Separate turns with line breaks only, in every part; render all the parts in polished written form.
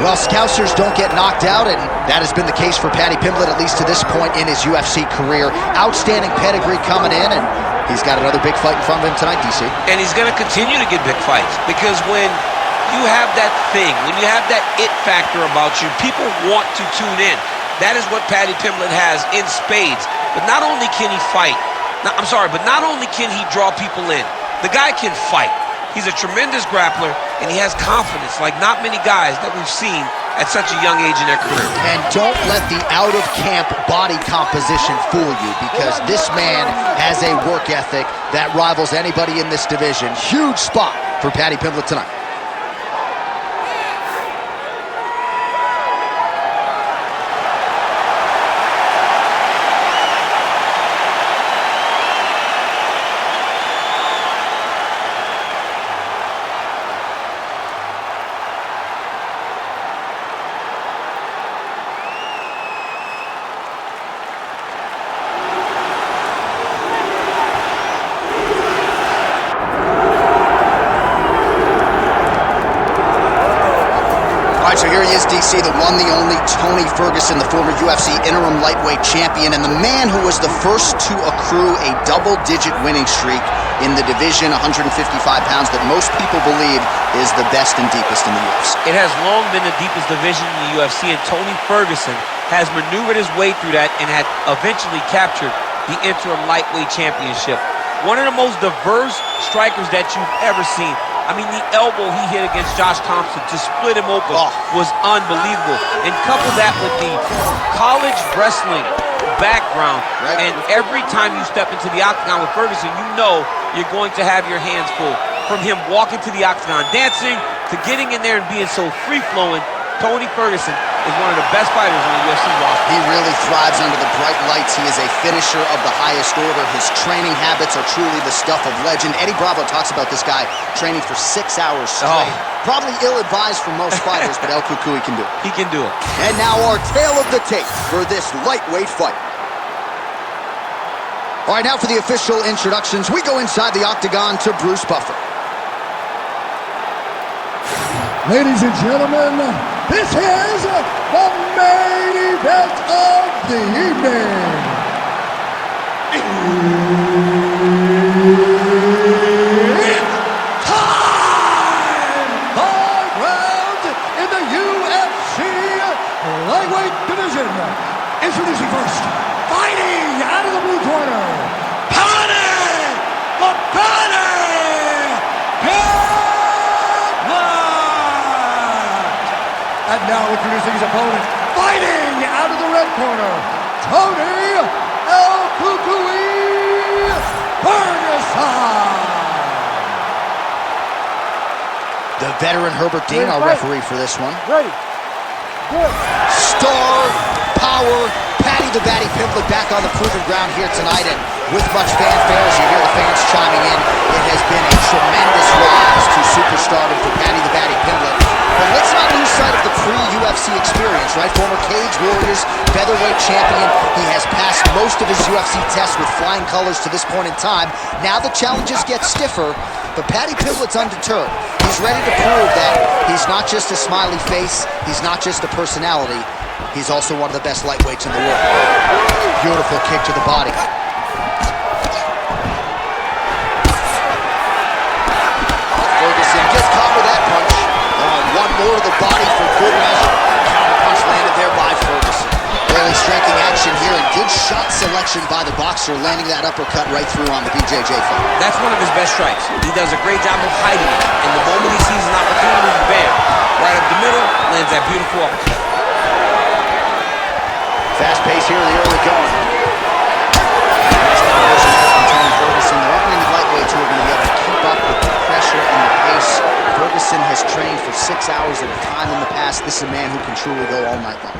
Well, Scousers don't get knocked out, and that has been the case for Paddy Pimblett, at least to this point in his UFC career. Outstanding pedigree coming in, and he's got another big fight in front of him tonight, DC.
And he's going to continue to get big fights, because when you have that thing, when you have that it factor about you, people want to tune in. That is what Paddy Pimblett has in spades. But not only can he fight, but not only can he draw people in, the guy can fight. He's a tremendous grappler, and he has confidence like not many guys that we've seen at such a young age in their career.
And don't let the out-of-camp body composition fool you, because this man has a work ethic that rivals anybody in this division. Huge spot for Paddy Pimblett tonight. So here he is, DC, the one, the only Tony Ferguson, the former UFC interim lightweight champion, and the man who was the first to accrue a double-digit winning streak in the division, 155 pounds, that most people believe is the best and deepest in the UFC.
It has long been the deepest division in the UFC, and Tony Ferguson has maneuvered his way through that and had eventually captured the interim lightweight championship. One of the most diverse strikers that you've ever seen. I mean, the elbow he hit against Josh Thompson to split him open was unbelievable. And couple that with the college wrestling background, and every time you step into the octagon with Ferguson, you know you're going to have your hands full. From him walking to the octagon dancing, to getting in there and being so free-flowing, Tony Ferguson is one of the best fighters in the UFC roster.
He really thrives under the bright lights. He is a finisher of the highest order. His training habits are truly the stuff of legend. Eddie Bravo talks about this guy training for 6 hours straight. Probably ill-advised for most fighters, but El Cucuy can do it.
He can do it.
And now our tale of the tape for this lightweight fight. All right, now for the official introductions. We go inside the octagon to Bruce Buffer.
Ladies and gentlemen, this is the main event of the evening. It's time! 5 rounds in the UFC lightweight division. Introducing first, fighting out of the blue corner, Paddy! The Paddy! And now introducing his opponent, fighting out of the red corner, Tony El Cucuy Ferguson.
The veteran Herbert Dean, our referee for this one.
Ready. Good.
Star power, Paddy the Baddy Pimblett back on the proven ground here tonight, and with much fanfare as you hear the fans chiming in, it has been a tremendous rise to superstardom for Paddy the Baddy Pimblett. But let's not lose sight of the pre-UFC experience, right? Former Cage Warriors, featherweight champion. He has passed most of his UFC tests with flying colors to this point in time. Now the challenges get stiffer, but Paddy Pimblett's undeterred. He's ready to prove that he's not just a smiley face, he's not just a personality, he's also one of the best lightweights in the world. Beautiful kick to the body. Ferguson gets caught with that punch. One more to the body for good measure. Counter punch landed there by Ferguson. Really striking action here, and good shot selection by the boxer, landing that uppercut right through on the BJJ fight.
That's one of his best strikes. He does a great job of hiding it, and the moment he sees an opportunity, bam, right up the middle, lands that beautiful uppercut.
Fast pace here in the early going. Tony Ferguson, there aren't many lightweights who are going to be able to keep up with the pressure and the pace. Ferguson has trained for 6 hours at a time in the past. This is a man who can truly go all night long.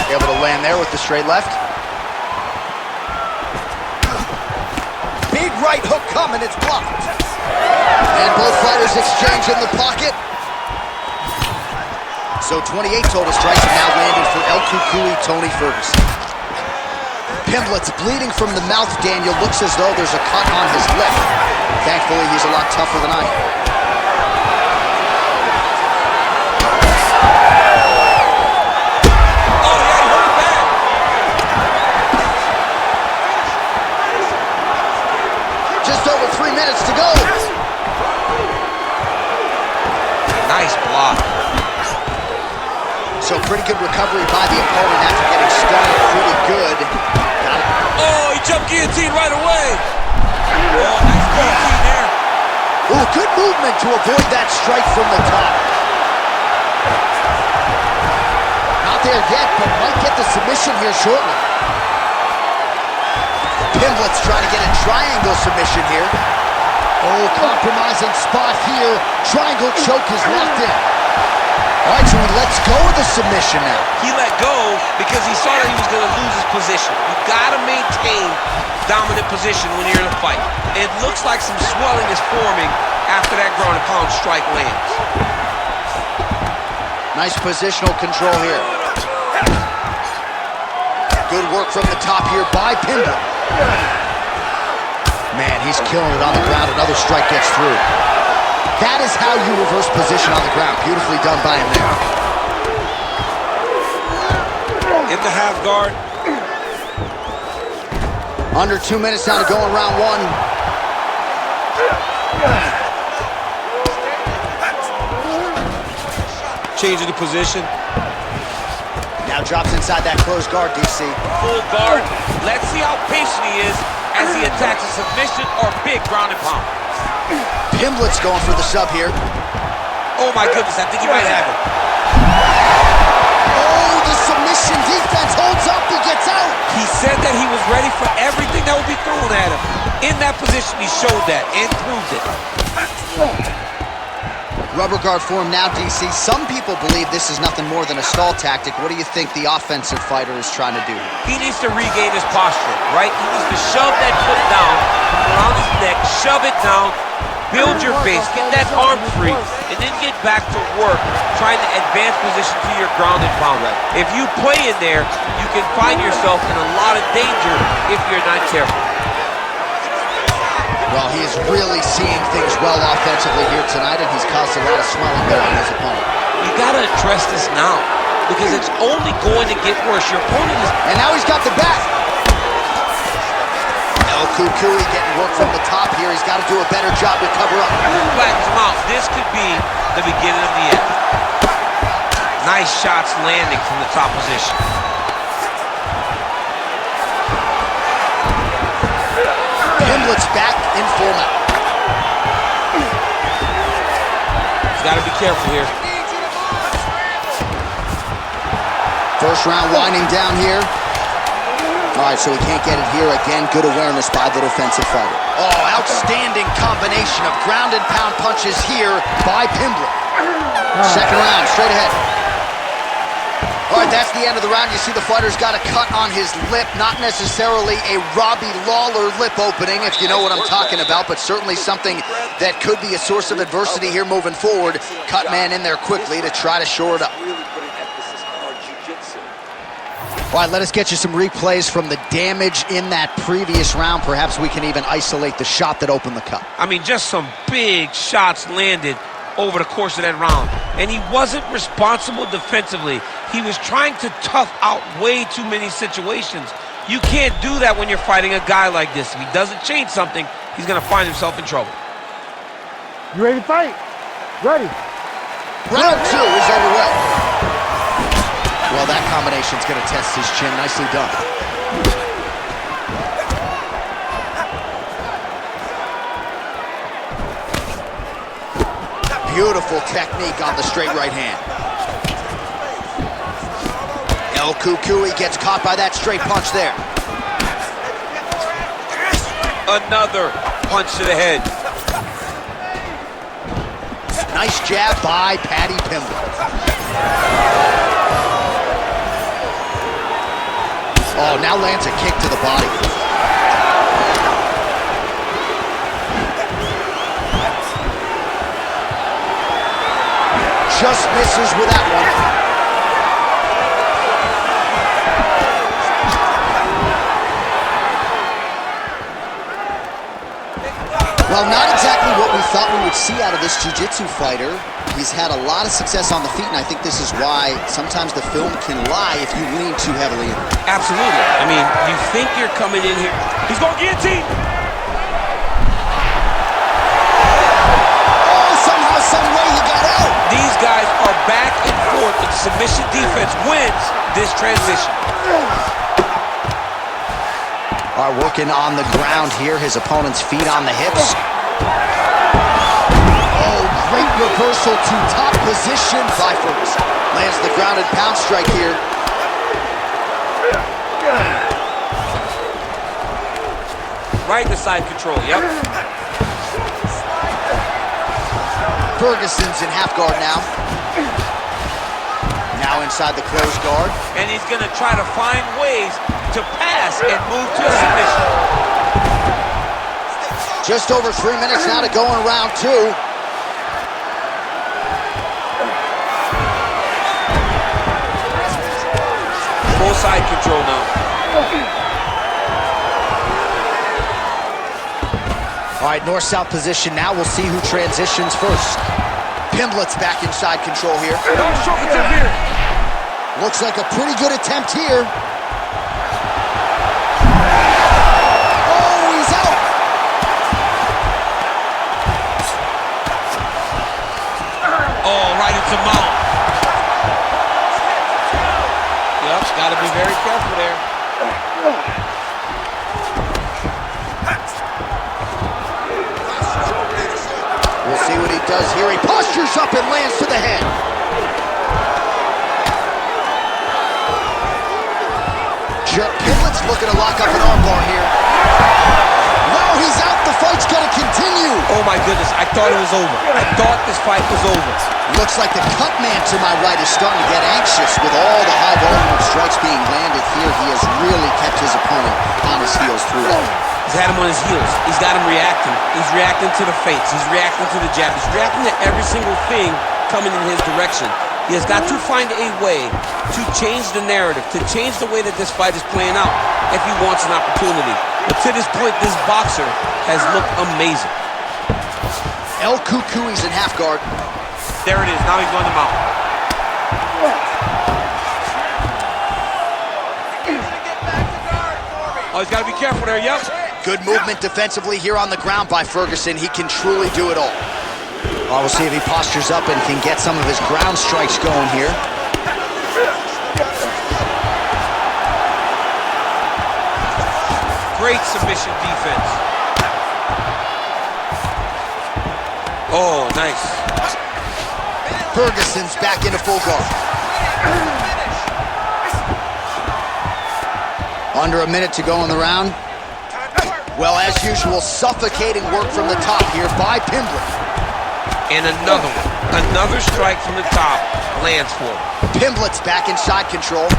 Able to land there with the straight left. Big right hook coming, it's blocked. And both fighters exchange in the pocket. So 28 total strikes have now landed for El Cucuy, Tony Ferguson. Pimblett's bleeding from the mouth, Daniel. Looks as though there's a cut on his lip. Thankfully, he's a lot tougher than I am. pretty good recovery by the opponent after getting stunned pretty good. Got it.
Oh, he jumped guillotine right away. Oh, nice guillotine there.
Ooh, good movement to avoid that strike from the top. Not there yet, but might get the submission here shortly. Pimblett's trying to get a triangle submission here. Oh, compromising spot here. Triangle choke is locked in. All right, so he lets go of the submission now.
He let go because he saw that he was going to lose his position. You got to maintain dominant position when you're in a fight. It looks like some swelling is forming after that ground and pound strike lands.
Nice positional control here. Good work from the top here by Pimblett. Man, he's killing it on the ground. Another strike gets through. That is how you reverse position on the ground. Beautifully done by him there.
In the half guard.
Under 2 minutes now to go in round one.
Changing the position.
Now drops inside that closed guard, DC.
Full guard. Let's see how patient he is as he attacks a submission or big ground and pound.
Pimblett's going for the sub here.
Oh my goodness, I think he might have it.
Oh, the submission defense holds up, he gets out.
He said that he was ready for everything that would be thrown at him. In that position, he showed that and proved it.
Rubber guard form now, DC. Some people believe this is nothing more than a stall tactic. What do you think the offensive fighter is trying to do?
He needs to regain his posture, right? He needs to shove that foot down around his neck, shove it down, build your base, get that arm free, and then get back to work trying to advance position to your ground and pound. If you play in there, you can find yourself in a lot of danger if you're not careful.
Well, he is really seeing things well offensively here tonight, and he's caused a lot of swelling there on his opponent.
You gotta address this now, because it's only going to get worse. Your opponent is...
And now he's got the back. El Cucuy getting work from the top here. He's got to do a better job to cover up.
Flattens him out. This could be the beginning of the end. Nice shots landing from the top position.
Pimblett's back in full mount.
He's got to be careful here.
First round winding down here. All right, so he can't get it here. Again, good awareness by the defensive fighter. Oh, outstanding combination of ground and pound punches here by Pimblett. Second round, straight ahead. All right, that's the end of the round. You see the fighter's got a cut on his lip. Not necessarily a Robbie Lawler lip opening, if you know what I'm talking about, but certainly something that could be a source of adversity here moving forward. Cut man in there quickly to try to shore it up. All right, let us get you some replays from the damage in that previous round. Perhaps we can even isolate the shot that opened the cut.
I mean, just some big shots landed over the course of that round. And he wasn't responsible defensively. He was trying to tough out way too many situations. You can't do that when you're fighting a guy like this. If he doesn't change something, he's going to find himself in trouble.
You ready to fight? Ready.
Round two is underway. Well, that combination's going to test his chin. Nicely done. Beautiful technique on the straight right hand. El Cucuy gets caught by that straight punch there.
Another punch to the head.
Nice jab by Paddy Pimblett. Oh, now lands a kick to the body. Just misses with that one. Well, not exactly what we thought we would see out of this jiu-jitsu fighter. He's had a lot of success on the feet, and I think this is why sometimes the film can lie if you lean too heavily in.
Absolutely. I mean, you think you're coming in here. He's going guillotine.
Oh, somehow, some way he got out.
These guys are back and forth in submission defense wins this transition.
All right, working on the ground here. His opponent's feet on the hips. Oh, great reversal to top position by Ferguson. Lands the grounded pound strike here.
Right to side control, yep.
Ferguson's in half guard now. Now inside the closed guard.
And he's gonna try to find ways to pass and move to a submission.
Just over 3 minutes now to go in round 2.
Full side control now.
All right, north-south position now. We'll see who transitions first. Pimblett's back inside control here.
Here.
Looks like a pretty good attempt here. Oh, he's out.
Oh, right into mount. Yep, gotta be very careful there.
We'll see what he does here. He postures up and lands to the head. Pimblett's looking to lock up an armbar here. No, he's out. The fight's gonna continue.
Oh my goodness, I thought it was over. I thought this fight was over.
Looks like the cut man to my right is starting to get anxious with all the high volume of strikes being landed here. He has really kept his opponent on his heels through that.
He's had him on his heels. He's got him reacting. He's reacting to the feints. He's reacting to the jab. He's reacting to every single thing coming in his direction. He has got to find a way to change the narrative, to change the way that this fight is playing out if he wants an opportunity. But to this point, this boxer has looked amazing.
El Cucuy's in half guard.
There it is. Now he's going to mount. Oh, he's got to be careful there. Yep.
Good movement defensively here on the ground by Ferguson. He can truly do it all. We'll see if he postures up and can get some of his ground strikes going here.
Great submission defense. Oh, nice.
Ferguson's back into full guard. Under a minute to go in the round. Well, as usual, suffocating work from the top here by Pimblett.
And another one. Another strike from the top lands for him.
Pimblett's back inside control.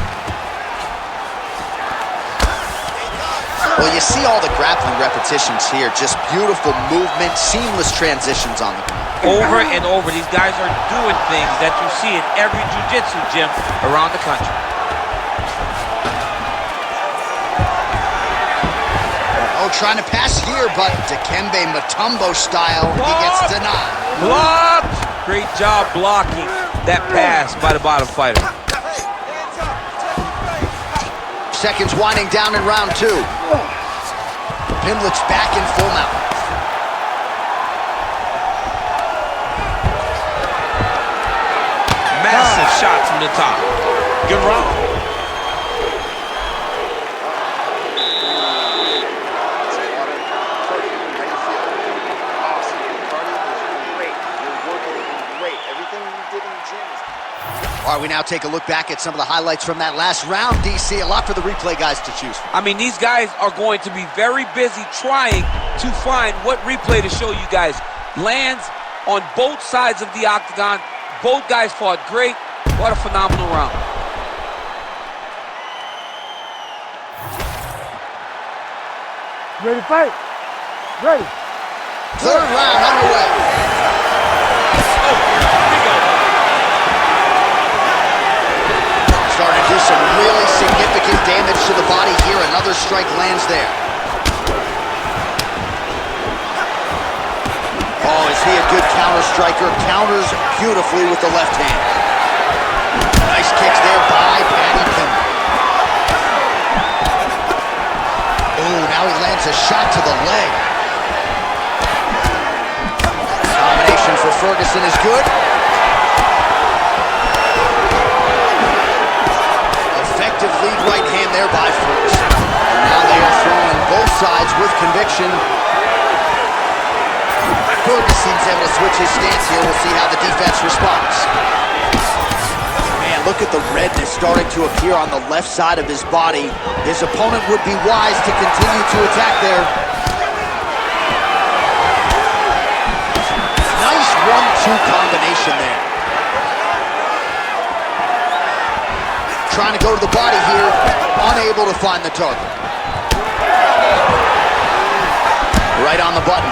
Well, you see all the grappling repetitions here. Just beautiful movement, seamless transitions on the ground.
Over and over, these guys are doing things that you see in every jiu-jitsu gym around the country.
Oh, trying to pass here, but Dikembe Mutombo style, he gets denied.
Blocked! Great job blocking that pass by the bottom fighter.
Seconds winding down in round 2. Pimblett's back in full mount.
Massive shot from the top. Good round.
All right, we now take a look back at some of the highlights from that last round, DC. A lot for the replay guys to choose from.
I mean, these guys are going to be very busy trying to find what replay to show you guys. Lands on both sides of the octagon. Both guys fought great. What a phenomenal round.
Ready to fight? Ready.
Third round underway. Starting to do some really significant damage to the body here. Another strike lands there. Oh, is he a good counter striker? Counters beautifully with the left hand. Nice kicks there by Paddy Pimblett. Oh, now he lands a shot to the leg. Combination for Ferguson is good. with conviction. Ferguson's able to switch his stance here. We'll see how the defense responds. Man, look at the redness starting to appear on the left side of his body. His opponent would be wise to continue to attack there. Nice 1-2 combination there. Trying to go to the body here, unable to find the target. Right on the button.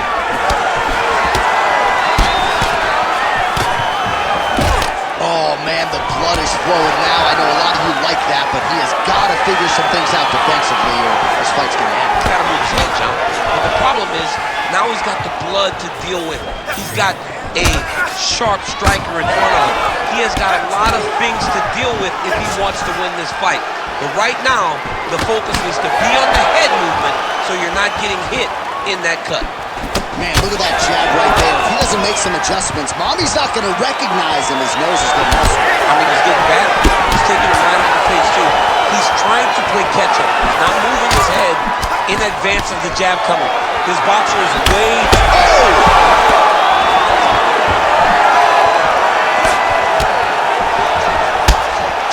Oh man, the blood is flowing now. I know a lot of you like that, but he has got to figure some things out defensively or this fight's going to end.
He's got to move his head, John. But the problem is, now he's got the blood to deal with. He's got a sharp striker in front of him. He has got a lot of things to deal with if he wants to win this fight. But right now, the focus is to be on the head movement so you're not getting hit in that cut.
Man, look at that jab right there. If he doesn't make some adjustments, Mommy's not going to recognize him. His nose is getting muscle.
I mean, he's getting bad. He's taking him right on the face, too. He's trying to play catch-up, not moving his head in advance of the jab coming. His boxer is way... Oh!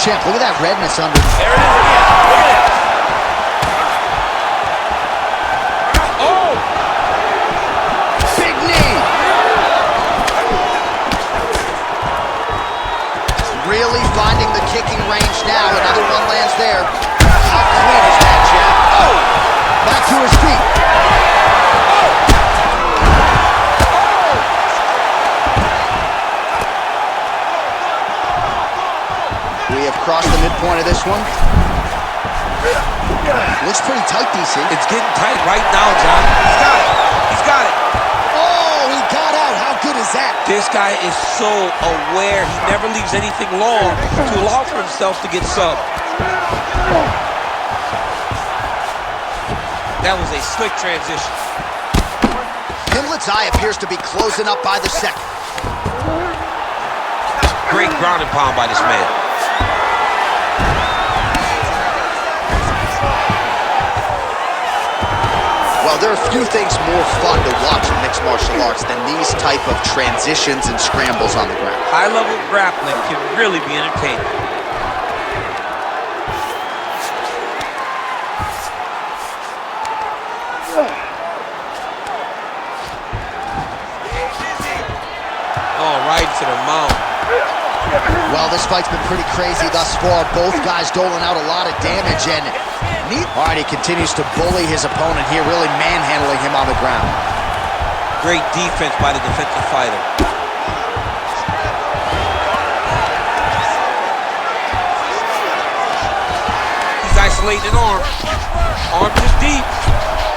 Champ, look at that redness under.
There it is again. Look at it. Oh!
Big knee. Really finding the kicking range now. Another one lands there. How clean is that jab? Oh! Back to his feet. We have crossed the midpoint of this one. Looks pretty tight, DC.
It's getting tight right now, John. He's got it. He's got it.
Oh, he got out. How good is that?
This guy is so aware. He never leaves anything long to allow for himself to get subbed. That was a slick transition.
Pimblett's eye appears to be closing up by the second.
Great ground and pound by this man.
Well, there are few things more fun to watch in mixed martial arts than these type of transitions and scrambles on the ground.
High-level grappling can really be entertaining. Oh, right to the mount.
Well, this fight's been pretty crazy thus far. Both guys doling out a lot of damage, and all right, he continues to bully his opponent here, really manhandling him on the ground.
Great defense by the defensive fighter. He's isolating an arm. Arm just deep.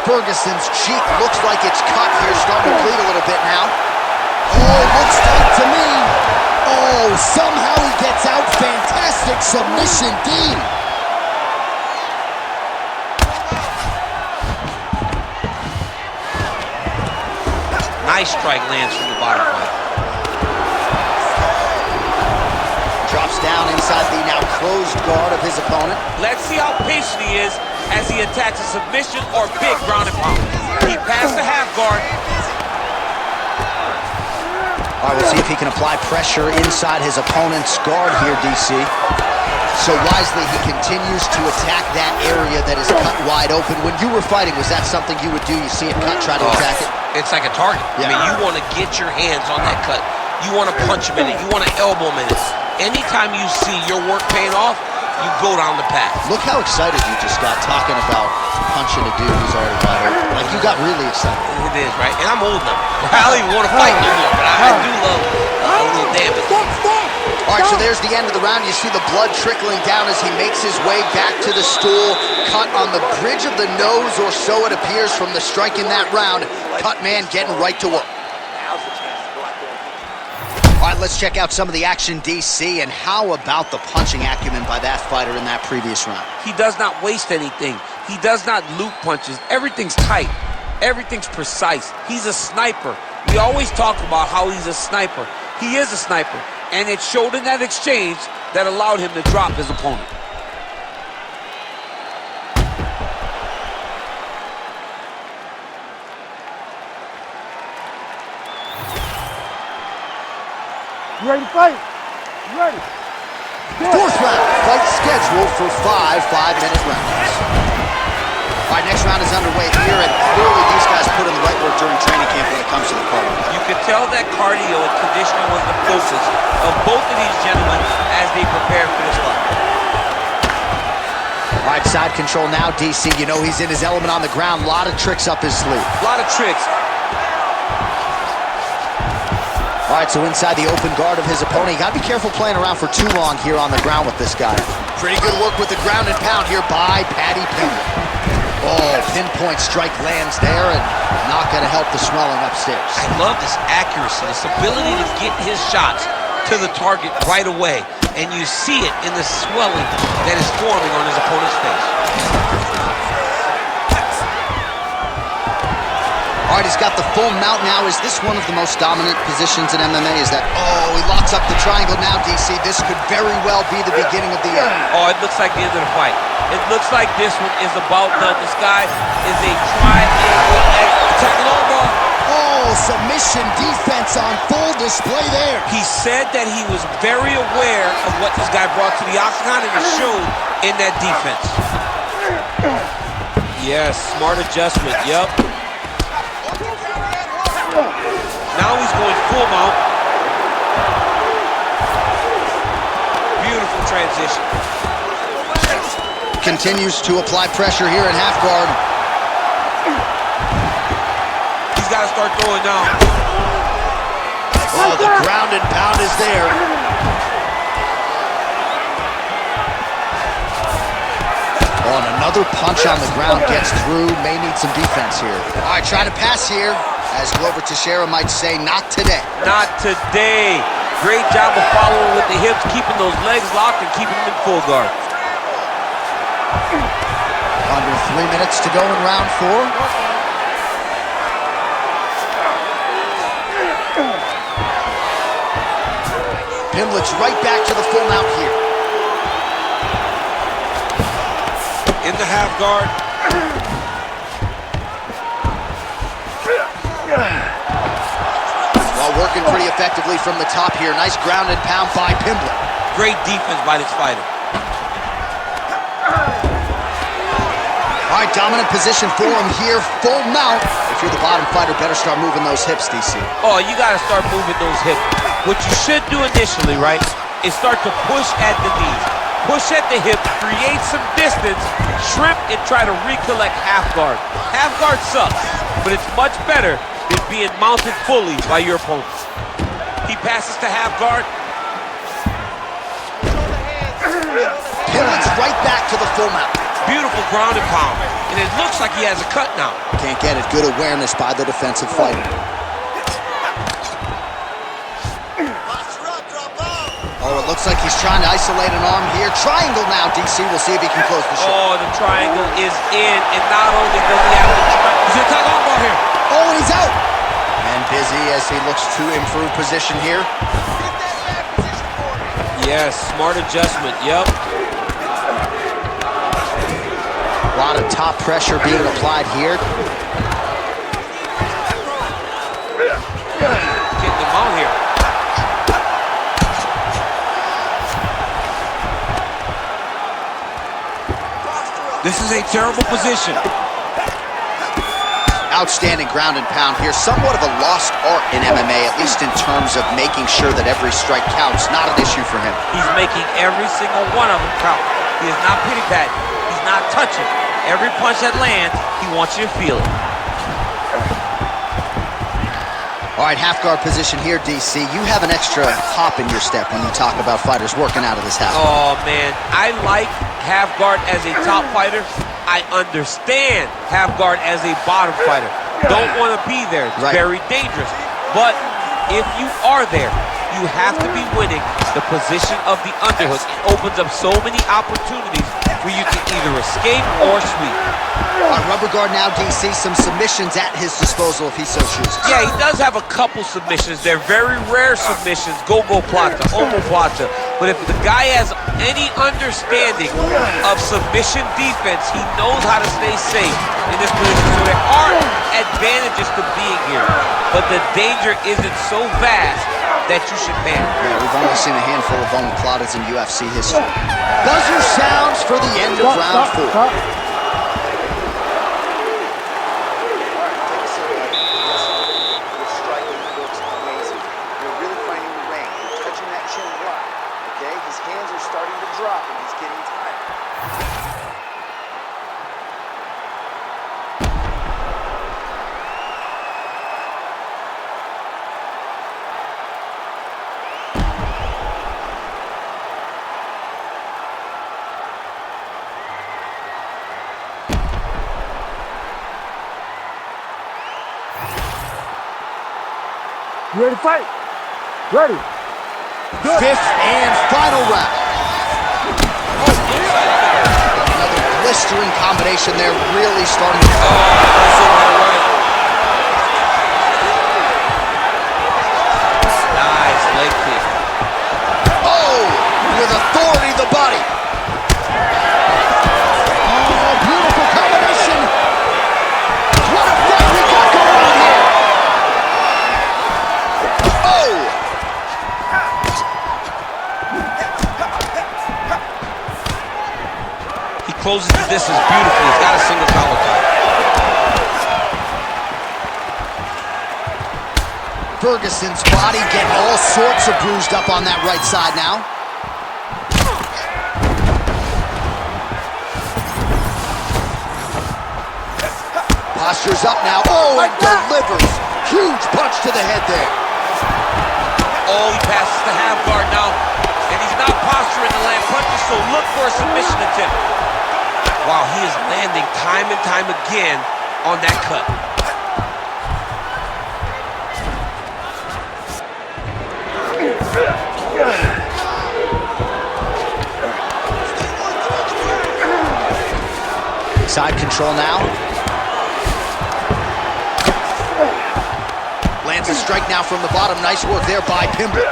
Ferguson's cheek looks like it's cut here, starting to bleed a little bit now. Oh, looks tight to me. Oh, somehow he gets out. Fantastic submission D.
Nice strike lands from the bottom fight.
Drops down inside the now closed guard of his opponent.
Let's see how patient he is as he attacks a submission or big ground and pound. He passed the half guard.
All right, we'll see if he can apply pressure inside his opponent's guard here, DC. So wisely, he continues to attack that area that is cut wide open. When you were fighting, was that something you would do? You see it cut, try to attack it?
It's like a target.
Yeah.
I mean, you want to get your hands on that cut. You want to punch him in it. You want to elbow him in it. Anytime you see your work paying off, you go down the path.
Look how excited you just got talking about punching a dude who's already wide open. Like, you got really excited.
It is, right? And I'm old now. I don't even want to fight no more, but I do love a little damage.
All right, so there's the end of the round. You see the blood trickling down as he makes his way back to the stool. Cut on the bridge of the nose, or so it appears from the strike in that round. Cut man getting right to work. All right, let's check out some of the action, DC, and how about the punching acumen by that fighter in that previous round?
He does not waste anything. He does not loop punches. Everything's tight. Everything's precise. He's a sniper. We always talk about how he's a sniper. He is a sniper, and it showed in that exchange that allowed him to drop his opponent.
You ready to fight? You ready?
Fourth round. Fight scheduled for 5 5-minute rounds. All right, next round is underway here, and clearly these guys put in the right work during training camp when it comes to the cardio.
You could tell that cardio and conditioning was the focus of both of these gentlemen as they prepared for this fight.
All right, side control now, DC. You know he's in his element on the ground. A lot of tricks up his sleeve.
A lot of tricks.
All right, so inside the open guard of his opponent. You got to be careful playing around for too long here on the ground with this guy. Pretty good work with the ground and pound here by Paddy Pimblett. Oh, pinpoint strike lands there, and not going to help the swelling upstairs.
I love this accuracy, this ability to get his shots to the target right away. And you see it in the swelling that is forming on his opponent's face.
All right, he's got the full mount now. Is this one of the most dominant positions in MMA? Is that, oh, he locks up the triangle now, DC. This could very well be the beginning of the end.
Oh, it looks like the end of the fight. It looks like this one is about done. This guy is a triangle. Taking over.
Oh, submission defense on full display there.
He said that he was very aware of what this guy brought to the octagon, and it showed in that defense. Yes, smart adjustment, yep. Now he's going full mount. Beautiful transition.
Continues to apply pressure here in half guard.
He's got to start throwing now.
Oh, the ground and pound is there. Oh, and another punch on the ground gets through. May need some defense here. All right, trying to pass here. As Glover Teixeira might say, not today.
Not today. Great job of following with the hips, keeping those legs locked and keeping them in full guard.
Under 3 minutes to go in round 4. Pimblett's right back to the full mount here.
In the half guard.
While working pretty effectively from the top here. Nice ground and pound by Pimblett.
Great defense by this fighter.
All right, dominant position for him here. Full mount. If you're the bottom fighter, better start moving those hips, DC.
Oh, you got to start moving those hips. What you should do initially, right, is start to push at the knees. Push at the hip, create some distance, shrimp, and try to recollect half guard. Half guard sucks, but it's much better than being mounted fully by your opponent. He passes to half guard.
Pimblett's right back to the full mount.
Beautiful ground and pound, and it looks like he has a cut now.
Can't get it. Good awareness by the defensive fighter. Oh, it looks like he's trying to isolate an arm here. Triangle now, DC. We'll see if he can close the show.
Oh, the triangle is in, and not only does he have the triangle, he's gonna tug armbar here.
Oh, and he's out. And busy as he looks to improve position here.
Yes, smart adjustment, yep.
A lot of top pressure being applied here.
Getting them out here. This is a terrible position.
Outstanding ground and pound here. Somewhat of a lost art in MMA, at least in terms of making sure that every strike counts. Not an issue for him.
He's making every single one of them count. He is not pity-patting. He's not touching. Every punch that lands, he wants you to feel it.
All right, half guard position here, DC. You have an extra hop in your step when you talk about fighters working out of this half.
Oh, man. I like half guard as a top fighter. I understand half guard as a bottom fighter. Don't want to be there. It's very dangerous. But if you are there, you have to be winning the position of the underhook. It opens up so many opportunities where you can either escape or sweep.
Rubber guard now, DC, some submissions at his disposal if he so chooses.
Yeah, he does have a couple submissions. They're very rare submissions, go-go plata, omoplata. But if the guy has any understanding of submission defense, he knows how to stay safe in this position. So there are advantages to being here, but the danger isn't so vast that you should panic.
Yeah, we've only seen a handful of omoplatas in UFC history. Buzzer sounds for the end of round 4.
You ready to fight? Ready. Good.
5th and final round. Another blistering combination there, really starting to
Nice leg kick.
Oh, with authority the body. Oh, beautiful combination. What a fight we got going on here. Oh.
He closes the distance beautifully. He's got a single collar tie.
Ferguson's body getting all sorts of bruised up on that right side now. Posture's up now. Oh, and delivers. Huge punch to the head there.
Oh, he passes the half guard now. And he's not posturing to land punches, so look for a submission attempt. Wow, he is landing time and time again on that cut.
Side control now. Lands a strike now from the bottom. Nice work there by Pimblett.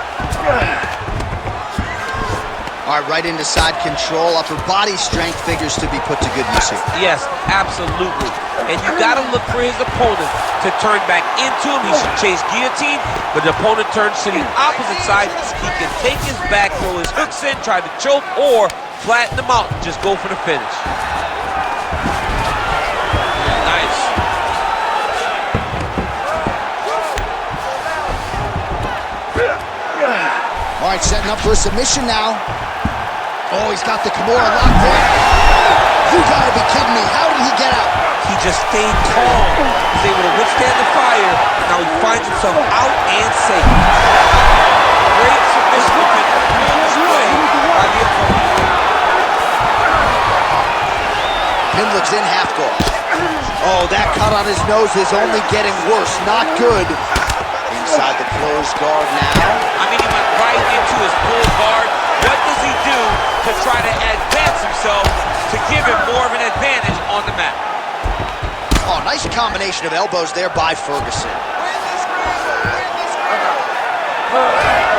All right, right into side control. Upper body strength figures to be put to good use here.
Yes, absolutely. And you got to look for his opponent to turn back into him. He should chase guillotine, but the opponent turns to the opposite side. He can take his back, throw his hooks in, try to choke, or flatten him out and just go for the finish. Nice.
All right, setting up for a submission now. Oh, he's got the Kimura locked in. You gotta be kidding me. How did he get out?
He just stayed calm. He's able to withstand the fire. Now he finds himself out and safe. Great submission display by the opponent.
Pimblett's in half guard. Oh, that cut on his nose is only getting worse. Not good. Inside the closed guard now.
I mean, he went right into his full guard. What does he do to try to advance himself to give him more of an advantage on the mat?
Oh, nice combination of elbows there by Ferguson.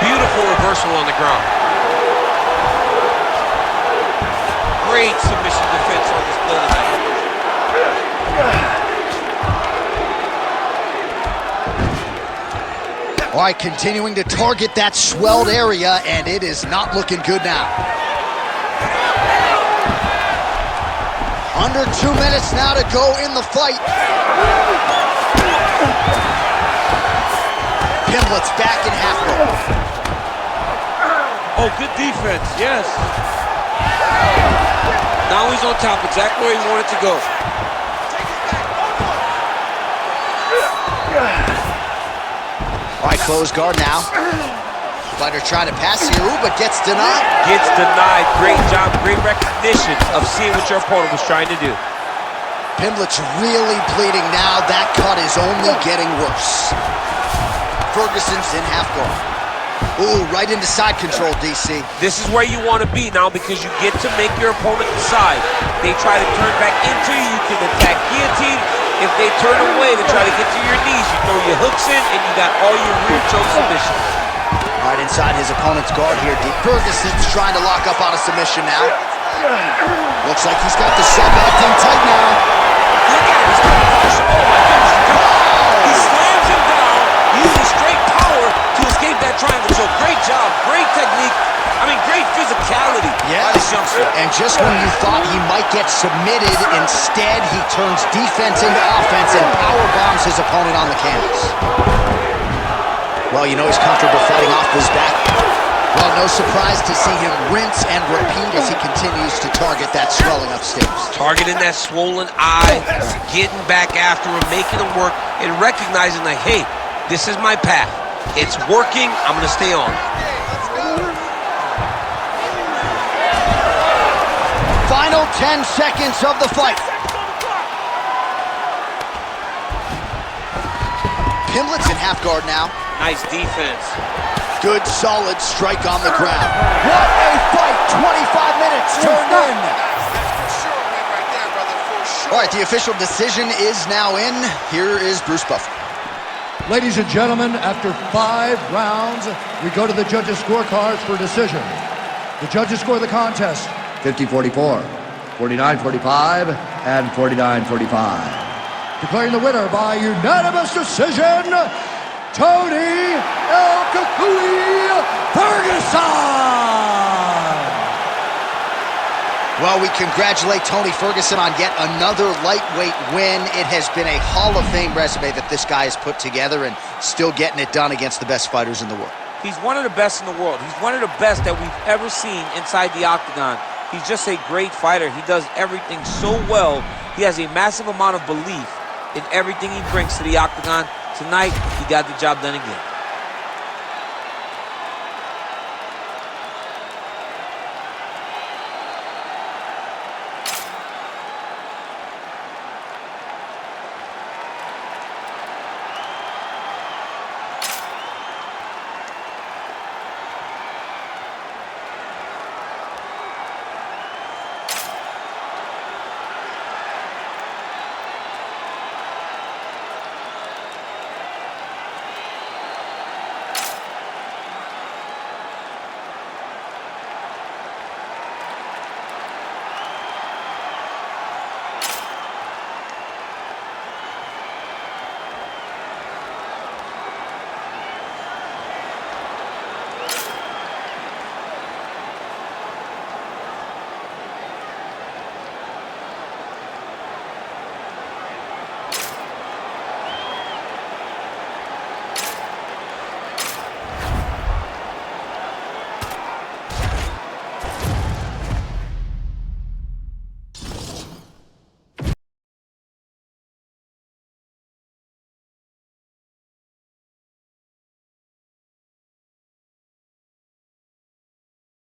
Beautiful reversal on the ground. Great submission defense on display tonight.
All right, continuing to target that swelled area, and it is not looking good now. Under 2 minutes now to go in the fight. Pimblett's back in half guard.
Oh, good defense, yes. Now he's on top, exactly where he wanted to go.
All right, closed guard now. Fighter trying to pass here, but gets denied.
Gets denied. Great job, great recognition of seeing what your opponent was trying to do.
Pimblett's really bleeding now. That cut is only getting worse. Ferguson's in half guard. Ooh, right into side control, DC.
This is where you want to be now because you get to make your opponent decide. They try to turn back into you, you can attack guillotine. If they turn away to try to get to your knees, you throw your hooks in and you got all your rear choke submissions.
Right inside his opponent's guard here, D. Ferguson's trying to lock up on a submission now. Looks like he's got the sub locked in tight now.
Look at it, he's trying to push him. Oh my goodness. He slams him down, using straight power to escape that triangle choke. Great job, great technique. I mean, great physicality by this youngster.
And just when you thought he might get submitted, instead he turns defense into offense and power bombs his opponent on the canvas. Well, you know he's comfortable fighting off his back. Well, no surprise to see him rinse and repeat as he continues to target that swelling upstairs.
Targeting that swollen eye, getting back after him, making him work, and recognizing like, hey, this is my path. It's working, I'm gonna stay on.
Final 10 seconds of the fight. Pimblett's in half guard now.
Nice defense.
Good, solid strike on the ground. What a fight! 25 minutes turned in. All right, the official decision is now in. Here is Bruce Buffer.
Ladies and gentlemen, after 5 rounds, we go to the judges' scorecards for decision. The judges score the contest 50-44, 49-45, and 49-45. Declaring the winner by unanimous decision, Tony El Cucuy Ferguson!
Well, we congratulate Tony Ferguson on yet another lightweight win. It has been a Hall of Fame resume that this guy has put together and still getting it done against the best fighters in the world.
He's one of the best in the world. He's one of the best that we've ever seen inside the octagon. He's just a great fighter. He does everything so well. He has a massive amount of belief in everything he brings to the octagon. Tonight, he got the job done again.